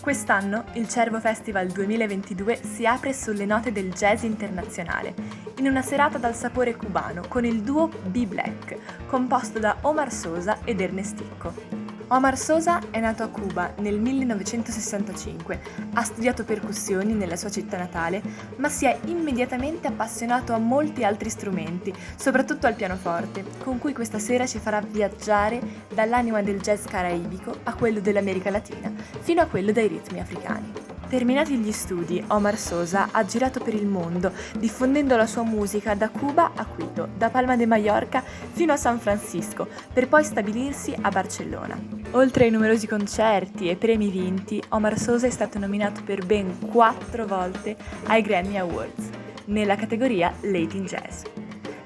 Quest'anno il Cervo Festival 2022 si apre sulle note del jazz internazionale, in una serata dal sapore cubano con il duo B-Black, composto da Omar Sosa ed Ernesttico. Omar Sosa è nato a Cuba nel 1965, ha studiato percussioni nella sua città natale, ma si è immediatamente appassionato a molti altri strumenti, soprattutto al pianoforte, con cui questa sera ci farà viaggiare dall'anima del jazz caraibico a quello dell'America Latina, fino a quello dei ritmi africani. Terminati gli studi, Omar Sosa ha girato per il mondo, diffondendo la sua musica da Cuba a Quito, da Palma de Mallorca fino a San Francisco, per poi stabilirsi a Barcellona. Oltre ai numerosi concerti e premi vinti, Omar Sosa è stato nominato per ben 4 volte ai Grammy Awards, nella categoria Latin Jazz.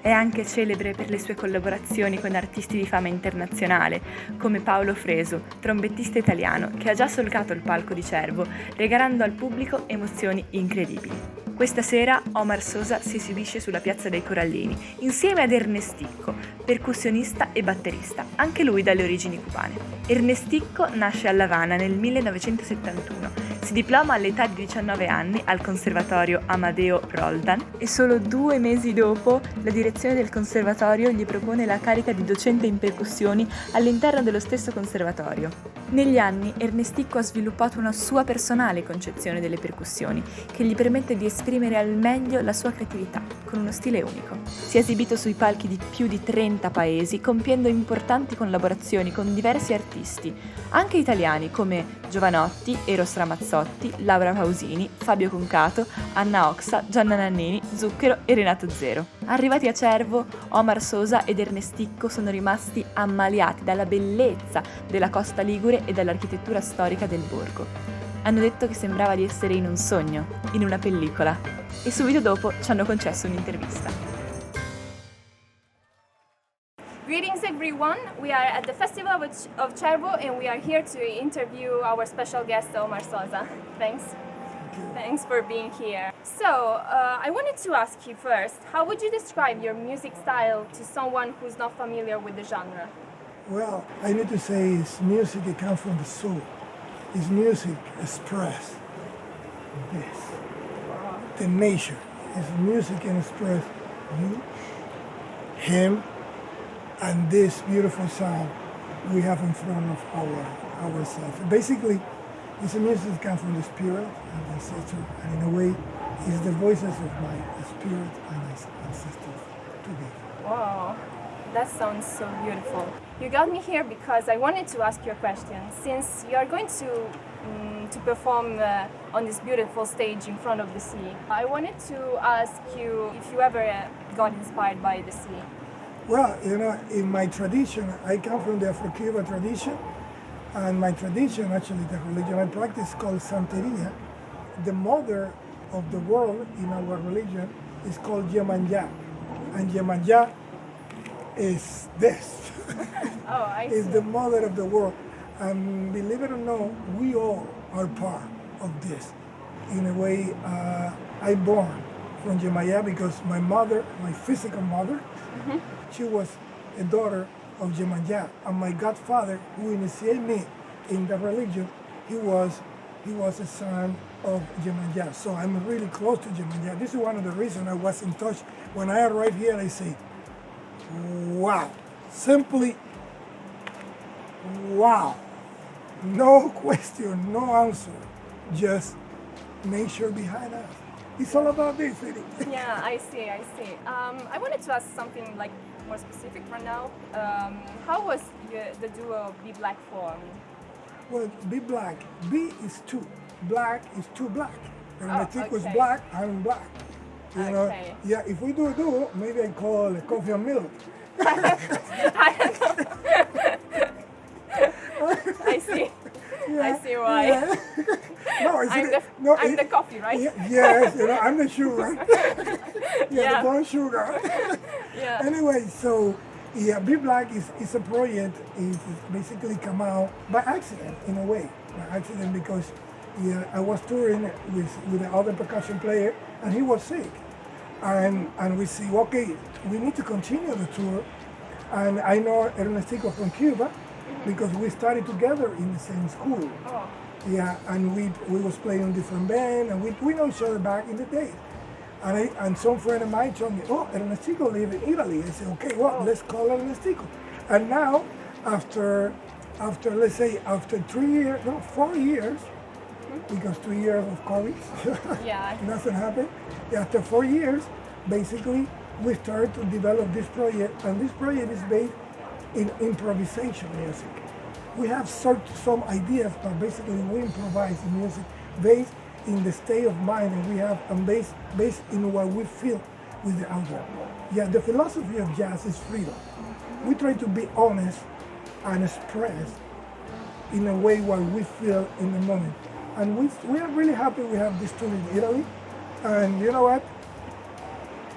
È anche celebre per le sue collaborazioni con artisti di fama internazionale, come Paolo Fresu, trombettista italiano, che ha già solcato il palco di Cervo, regalando al pubblico emozioni incredibili. Questa sera Omar Sosa si esibisce sulla Piazza dei Corallini, insieme ad Ernesttico, percussionista e batterista, anche lui dalle origini cubane. Ernesttico nasce a La Habana nel 1971, si diploma all'età di 19 anni al Conservatorio Amadeo Roldan e solo 2 mesi dopo la direzione del conservatorio gli propone la carica di docente in percussioni all'interno dello stesso conservatorio. Negli anni Ernesttico ha sviluppato una sua personale concezione delle percussioni, che gli permette di esprimere al meglio la sua creatività, con uno stile unico. Si è esibito sui palchi di più di 30 paesi, compiendo importanti collaborazioni con diversi artisti, anche italiani come Giovanotti, Eros Ramazzotti, Laura Pausini, Fabio Concato, Anna Oxa, Gianna Nannini, Zucchero e Renato Zero. Arrivati a Cervo, Omar Sosa ed Ernesttico sono rimasti ammaliati dalla bellezza della costa ligure e dall'architettura storica del borgo. Hanno detto che sembrava di essere in un sogno, in una pellicola, e subito dopo ci hanno concesso un'intervista. Greetings everyone, we are at the Festival of Cervo and we are here to interview our special guest Omar Sosa. Thanks for being here. So, I wanted to ask you first, how would you describe your music style to someone who's not familiar with the genre? Well, I need to say it's music that comes from the soul. It's music expressed this. The nature. It's music can express you, him, and this beautiful sound we have in front of ourselves. Basically, it's a music that comes from the spirit and ancestors, and in a way, it's the voices of my spirit and ancestors together. Wow, that sounds so beautiful. You got me here because I wanted to ask you a question. Since you are going to perform on this beautiful stage in front of the sea, I wanted to ask you if you ever got inspired by the sea. Well, in my tradition, I come from the Afro-Cuban tradition, and my tradition, actually the religion I practice, called Santeria. The mother of the world in our religion is called Yemanja, and Yemanja is this. Oh, I see. Is the mother of the world, and believe it or not, we all are part of this. In a way, I'm born from Yemanja because my mother, my physical mother, she was a daughter of Yemanja, and my godfather, who initiated me in the religion, he was a son of Yemanja. So I'm really close to Yemanja. This is one of the reasons I was in touch. When I arrived here, I say, wow, simply wow. No question, no answer, just nature behind us. It's all about this, really. Yeah, I see. I wanted to ask something like more specific right now. How was the duo B Black formed? Well, B Black, B is two, black is two black. Ernesttico is okay. black, I'm black. You know, Okay. yeah, if we do a duo, maybe I call it coffee and milk. I see. Yeah, I see why. Yeah. No, I'm the coffee, right? Yes, I'm the sugar. Yeah. The brown sugar. Yeah. Anyway, so Be Black is a project. It's basically come out by accident, in a way. By accident because I was touring with the other percussion player, and he was sick. And we say, okay, we need to continue the tour. And I know Ernesttico from Cuba because we studied together in the same school. Oh. Yeah, and we was playing in different band, and we know each other back in the day. And some friend of mine told me, oh, Ernesttico live in Italy. I said, okay, well, let's call Ernesttico. And now, after let's say after 3 years, no, 4 years, because 2 years of COVID, Yeah. nothing happened. After 4 years, basically, we started to develop this project, and this project is based in improvisation music. We have some ideas, but basically we improvise the music based in the state of mind that we have and based in what we feel with the author. Yeah, the philosophy of jazz is freedom. We try to be honest and express in a way what we feel in the moment. And we are really happy we have this tour in Italy. And you know what?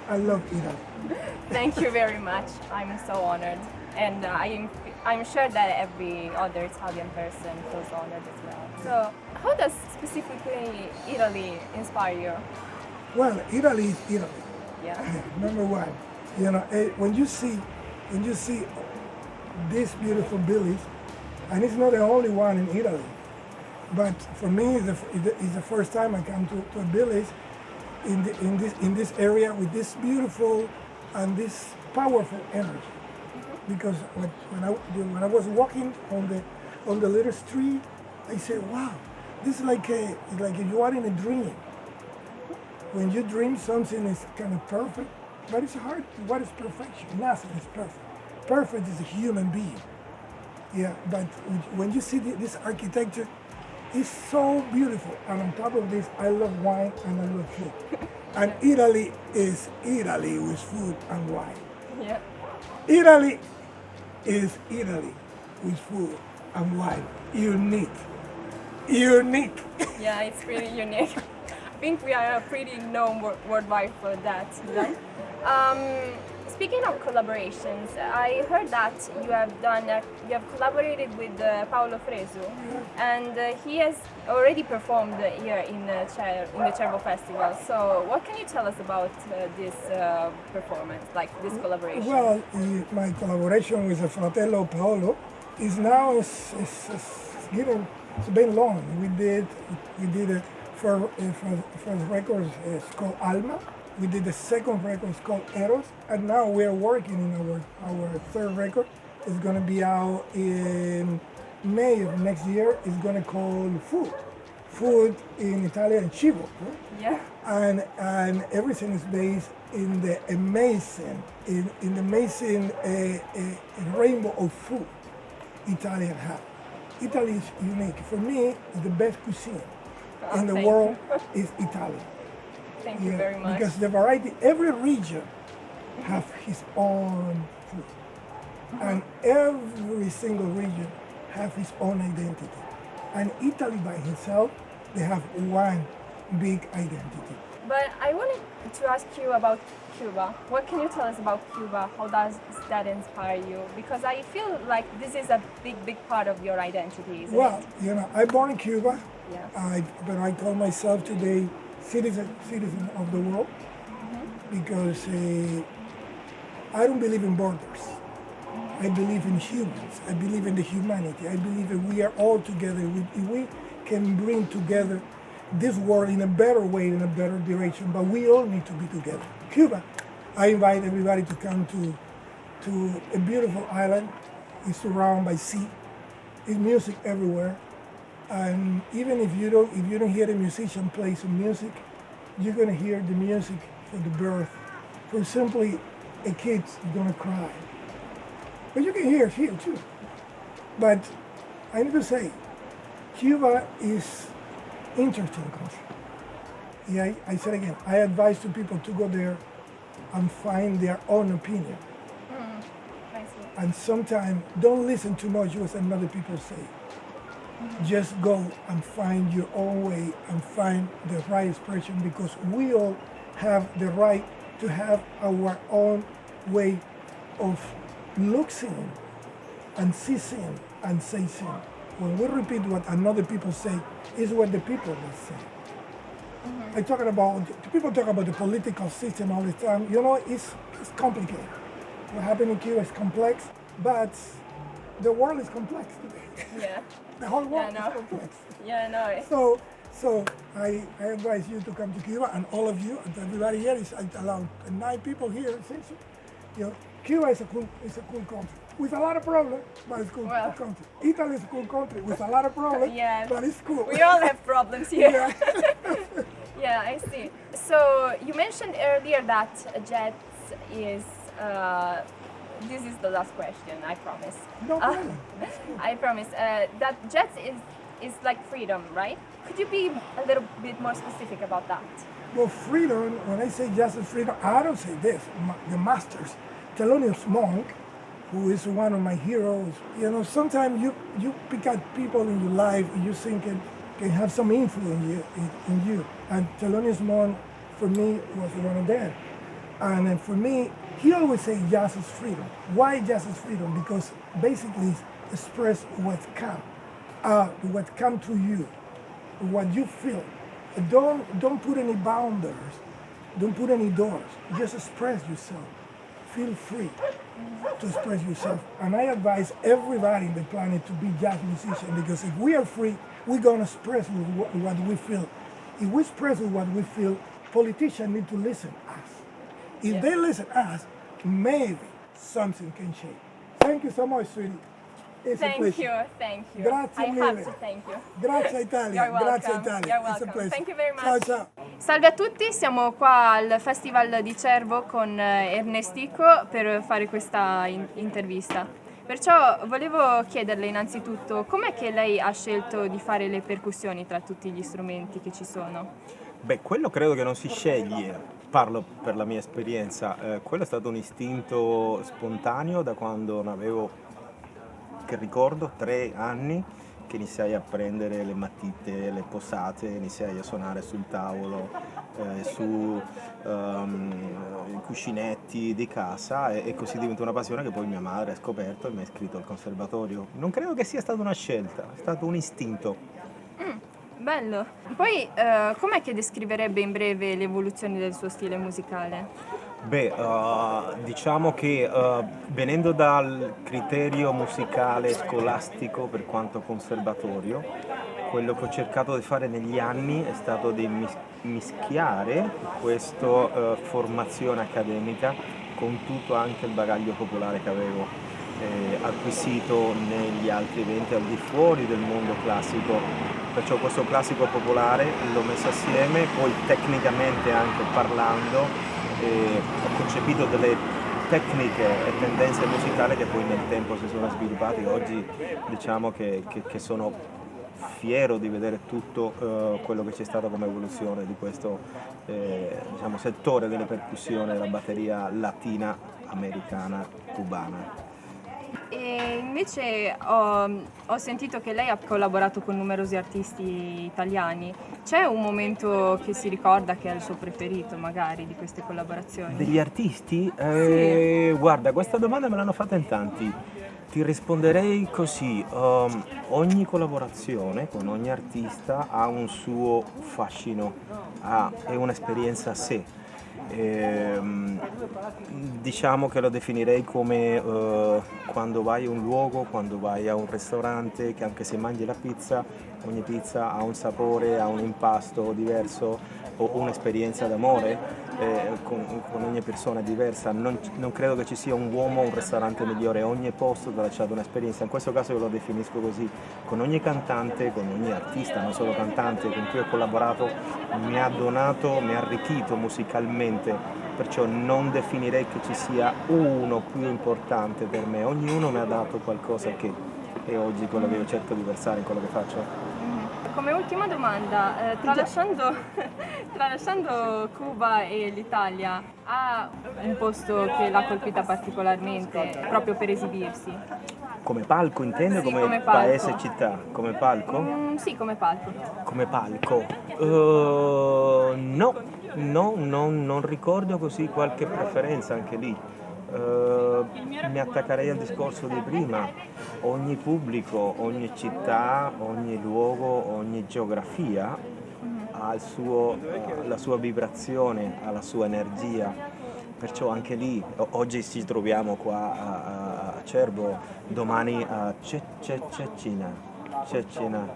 I love Italy. Thank you very much. I'm so honored. And I'm sure that every other Italian person feels honored as well. So, how does specifically Italy inspire you? Well, Italy is Italy. Yeah. Number one, you know, when you see this beautiful village, and it's not the only one in Italy, but for me, it's the first time I come to a village in this area with this beautiful and this powerful energy. Because when I was walking on the little street, I said, "Wow, this is like you are in a dream." When you dream, something is kind of perfect, but it's hard. What is perfection? Nothing is perfect. Perfect is a human being. Yeah, but when you see this architecture, it's so beautiful. And on top of this, I love wine and I love food. And Italy is Italy with food and wine. Yeah. Italy is Italy with food and wine. Unique. Unique. Yeah, it's really unique. I think we are pretty known worldwide for that. Speaking of collaborations, I heard that you have collaborated with Paolo Fresu, and he has already performed here in the Cervo Festival. So, what can you tell us about this performance, like this collaboration? Well, my collaboration with the fratello Paolo is now it's been long. We did a first record, it's called Alma. We did the second record, it's called Eros, and now we are working in our third record. It's going to be out in May of next year. It's going to call Food. Food in Italian, cibo. Right? Yeah. And everything is based in the amazing rainbow of food Italian have. Italy is unique. For me, the best cuisine in the world is Italy. Thank you very much. Because the variety, every region have his own food. And every single region have his own identity. And Italy by itself, they have one big identity. But I wanted to ask you about Cuba. What can you tell us about Cuba? How does that inspire you? Because I feel like this is a big part of your identity, isn't Well, it? you know, I born in Cuba, Yeah. but I call myself today citizen of the world because I don't believe in borders. I believe in humans. I believe in the humanity. I believe that we are all together. If we can bring together this world in a better way, in a better direction, but we all need to be together. Cuba, I invite everybody to come to a beautiful island. It's surrounded by sea. It's music everywhere. And even if you don't hear a musician play some music, you're gonna hear the music for the birth, for simply a kid's gonna cry. But you can hear it here too. But I need to say, Cuba is interesting country. Yeah, I said again, I advise to people to go there and find their own opinion. I see. And sometimes don't listen too much what another people say. Just go and find your own way and find the right expression because we all have the right to have our own way of looking and seeing and saying. When we repeat what another people say, is what the people will say. People talk about the political system all the time. You know, it's complicated. What happened in Cuba is complex, but the world is complex today. Yeah. The whole world Yeah, I know. is complex. Yeah, no. So I advise you to come to Cuba, and all of you, and everybody here is allowed 9 people here. Cuba is a cool country with a lot of problems, but it's cool country. Italy is a cool country with a lot of problems, but it's cool. We all have problems here. Yeah. Yeah, I see. So you mentioned earlier that jazz is. This is the last question, I promise. No problem. I promise. That jazz is like freedom, right? Could you be a little bit more specific about that? Well, freedom, when I say jazz is freedom, I don't say this. The masters, Thelonious Monk, who is one of my heroes, sometimes you pick out people in your life you think can have some influence in you. And Thelonious Monk, for me, was one of them. And then for me, he always say jazz is freedom. Why jazz is freedom? Because basically it's express what come to you, what you feel. Don't put any boundaries, don't put any doors. Just express yourself. Feel free to express yourself. And I advise everybody in the planet to be jazz musician, because if we are free, we're gonna express what we feel. If we express what we feel, politicians need to listen us. If they listen us, maybe something can change. Thank you so much, sweetie. It's a pleasure. Thank you. Grazie I mille. have to thank you. Grazie Italia. You're welcome. Grazie Italia. You're It's a welcome. pleasure. Thank you very much. Ciao ciao. Salve a tutti, siamo qua al Festival di Cervo con Ernesttico per fare questa intervista. Perciò volevo chiederle innanzitutto com'è che lei ha scelto di fare le percussioni tra tutti gli strumenti che ci sono? Beh, quello credo che non si sceglie, parlo per la mia esperienza, quello è stato un istinto spontaneo da quando ne avevo, che ricordo, 3 anni, che iniziai a prendere le matite, le posate, iniziai a suonare sul tavolo, su i cuscinetti di casa e così diventò una passione che poi mia madre ha scoperto e mi ha iscritto al conservatorio. Non credo che sia stata una scelta, è stato un istinto. Bello. Poi com'è che descriverebbe in breve l'evoluzione del suo stile musicale? Beh, diciamo che venendo dal criterio musicale scolastico per quanto conservatorio, quello che ho cercato di fare negli anni è stato di mischiare questa formazione accademica con tutto anche il bagaglio popolare che avevo acquisito negli altri eventi al di fuori del mondo classico. Perciò questo classico popolare l'ho messo assieme, poi tecnicamente anche parlando ho concepito delle tecniche e tendenze musicali che poi nel tempo si sono sviluppate. Oggi diciamo che sono fiero di vedere tutto quello che c'è stato come evoluzione di questo settore delle percussioni della batteria latina, americana, cubana. E invece ho sentito che lei ha collaborato con numerosi artisti italiani. C'è un momento che si ricorda che è il suo preferito, magari, di queste collaborazioni? Degli artisti? Sì. Guarda, questa domanda me l'hanno fatta in tanti. Ti risponderei così. Ogni collaborazione con ogni artista ha un suo fascino, è un'esperienza a sé. Diciamo che lo definirei come quando vai a un luogo, quando vai a un ristorante, che anche se mangi la pizza, ogni pizza ha un sapore, ha un impasto diverso o un'esperienza d'amore, con ogni persona è diversa. Non credo che ci sia un uomo o un ristorante migliore, ogni posto ti ha lasciato un'esperienza. In questo caso io lo definisco così, con ogni cantante, con ogni artista, non solo cantante, con cui ho collaborato, mi ha donato, mi ha arricchito musicalmente, perciò non definirei che ci sia uno più importante per me, ognuno mi ha dato qualcosa che è oggi quello che io cerco di versare in quello che faccio. Come ultima domanda, tralasciando Cuba e l'Italia, ha un posto che l'ha colpita particolarmente proprio per esibirsi? Come palco intende? Sì, come come palco. paese e città? Come palco? Sì, come palco. Come palco? No, non ricordo così qualche preferenza anche lì. Mi attaccherei al discorso di prima. Ogni pubblico, ogni città, ogni luogo, ogni geografia ha la sua vibrazione, ha la sua energia. Perciò anche lì, oggi ci troviamo qua a Cervo, domani a Cecina. Cecina.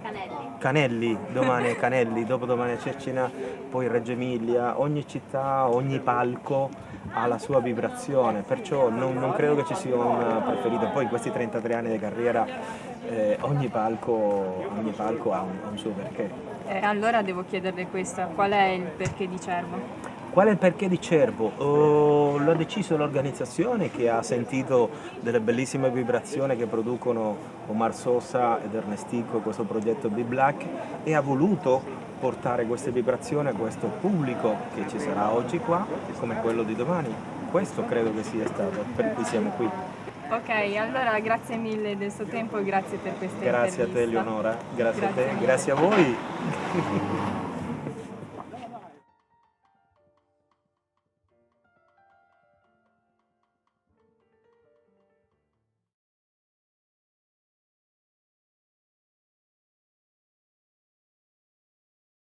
Canelli, domani è Canelli, dopodomani è Cecina, poi Reggio Emilia, ogni città, ogni palco ha la sua vibrazione, perciò non credo che ci sia un preferito. Poi in questi 33 anni di carriera ogni palco ha un suo perché. Allora devo chiederle questa, qual è il perché di Cervo? Qual è il perché di Cervo? L'ha deciso l'organizzazione che ha sentito delle bellissime vibrazioni che producono Omar Sosa ed Ernesttico, questo progetto B-Black, e ha voluto portare queste vibrazioni a questo pubblico che ci sarà oggi qua, come quello di domani. Questo credo che sia stato, per cui siamo qui. Ok, allora grazie mille del suo tempo e grazie per questa Grazie a te intervista. Eleonora, grazie a te, Grazie mille. grazie a voi.